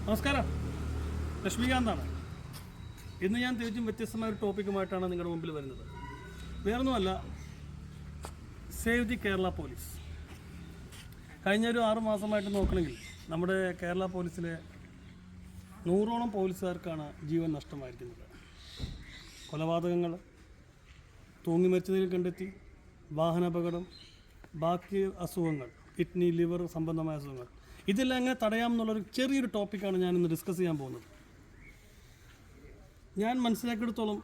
നമസ്കാരം, ലക്ഷ്മികാന്താണ്. ഇന്ന് ഞാൻ തികച്ചും വ്യത്യസ്തമായ ഒരു ടോപ്പിക്കുമായിട്ടാണ് നിങ്ങളുടെ മുമ്പിൽ വരുന്നത്. വേറൊന്നുമല്ല, സേവ് ദി കേരള പോലീസ്. കഴിഞ്ഞ ഒരു 6 മാസമായിട്ട് നോക്കണമെങ്കിൽ നമ്മുടെ കേരള പോലീസിലെ 100ഓളം പോലീസുകാർക്കാണ് ജീവൻ നഷ്ടമായിരിക്കുന്നത്. കൊലപാതകങ്ങൾ, തൂങ്ങി മരിച്ചതിൽ കണ്ടെത്തി, വാഹനാപകടം, ബാക്കി അസുഖങ്ങൾ, കിഡ്നി, ലിവർ സംബന്ധമായ അസുഖങ്ങൾ, ഇതെല്ലാം എങ്ങനെ തടയാമെന്നുള്ളൊരു ചെറിയൊരു ടോപ്പിക്കാണ് ഞാനിന്ന് ഡിസ്കസ് ചെയ്യാൻ പോകുന്നത്. ഞാൻ മനസ്സിലാക്കിയെടുത്തോളം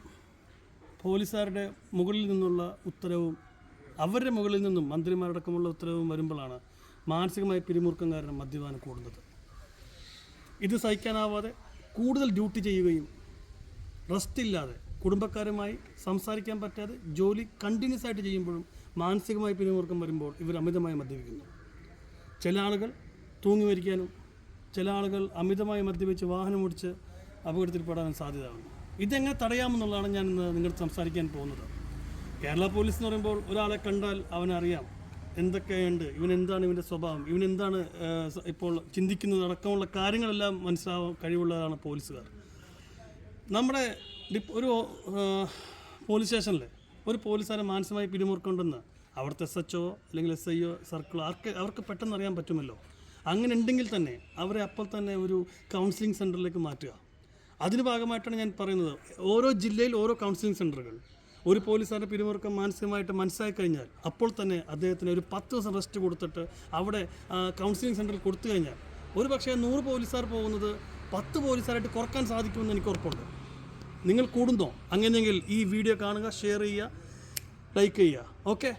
പോലീസുകാരുടെ മുകളിൽ നിന്നുള്ള ഉത്തരവും അവരുടെ മുകളിൽ നിന്നും മന്ത്രിമാരടക്കമുള്ള ഉത്തരവും വരുമ്പോഴാണ് മാനസികമായി പിരിമുറുക്കം കാരണം മദ്യപാനം കൂടുന്നത്. ഇത് സഹിക്കാനാവാതെ കൂടുതൽ ഡ്യൂട്ടി ചെയ്യുകയും റെസ്റ്റ് ഇല്ലാതെ കുടുംബക്കാരുമായി സംസാരിക്കാൻ പറ്റാതെ ജോലി കണ്ടിന്യൂസ് ആയിട്ട് ചെയ്യുമ്പോഴും മാനസികമായി പിരിമുറുക്കം വരുമ്പോൾ ഇവർ അമിതമായി മദ്യപിക്കുന്നു. ചില ആളുകൾ തൂങ്ങി മരിക്കാനും ചില ആളുകൾ അമിതമായി മദ്യപിച്ച് വാഹനം ഓടിച്ച് അപകടത്തിൽപ്പെടാനും സാധ്യതയാണ്. ഇതെങ്ങനെ തടയാമെന്നുള്ളതാണ് ഞാൻ ഇന്ന് നിങ്ങൾക്ക് സംസാരിക്കാൻ പോകുന്നത്. കേരള പോലീസ് എന്ന് പറയുമ്പോൾ ഒരാളെ കണ്ടാൽ അവനറിയാം എന്തൊക്കെയുണ്ട്, ഇവനെന്താണ് ഇവൻ്റെ സ്വഭാവം, ഇവനെന്താണ് ഇപ്പോൾ ചിന്തിക്കുന്നത് അടക്കമുള്ള കാര്യങ്ങളെല്ലാം മനസ്സിലാവാൻ കഴിവുള്ളതാണ് പോലീസുകാർ. നമ്മുടെ ഒരു പോലീസ് സ്റ്റേഷനിൽ ഒരു പോലീസുകാരെ മാനസികമായി പിരിമുറുക്കുണ്ടെന്ന് അവിടുത്തെ SHO അല്ലെങ്കിൽ SIO സർക്കിളോ അവർക്ക് പെട്ടെന്ന് അറിയാൻ പറ്റുമല്ലോ. അങ്ങനെ ഉണ്ടെങ്കിൽ തന്നെ അവരെ അപ്പോൾ തന്നെ ഒരു കൗൺസിലിംഗ് സെൻറ്ററിലേക്ക് മാറ്റുക. അതിന് ഭാഗമായിട്ടാണ് ഞാൻ പറയുന്നത്, ഓരോ ജില്ലയിൽ ഓരോ കൗൺസിലിംഗ് സെൻറ്ററുകൾ. ഒരു പോലീസുകാരുടെ പിരിമുറുക്കം മാനസികമായിട്ട് മനസ്സിലാക്കി കഴിഞ്ഞാൽ അപ്പോൾ തന്നെ അദ്ദേഹത്തിന് ഒരു 10 ദിവസം റെസ്റ്റ് കൊടുത്തിട്ട് അവിടെ കൗൺസിലിംഗ് സെൻറ്ററിൽ കൊടുത്തു കഴിഞ്ഞാൽ ഒരു പക്ഷേ 100 പോലീസുകാർ പോകുന്നത് 10 പോലീസുകാരായിട്ട് കുറക്കാൻ സാധിക്കുമെന്ന് എനിക്ക് ഉറപ്പുണ്ട്. നിങ്ങൾ കൂടുന്നോ? അങ്ങനെയെങ്കിൽ ഈ വീഡിയോ കാണുക, ഷെയർ ചെയ്യുക, ലൈക്ക് ചെയ്യുക. ഓക്കെ.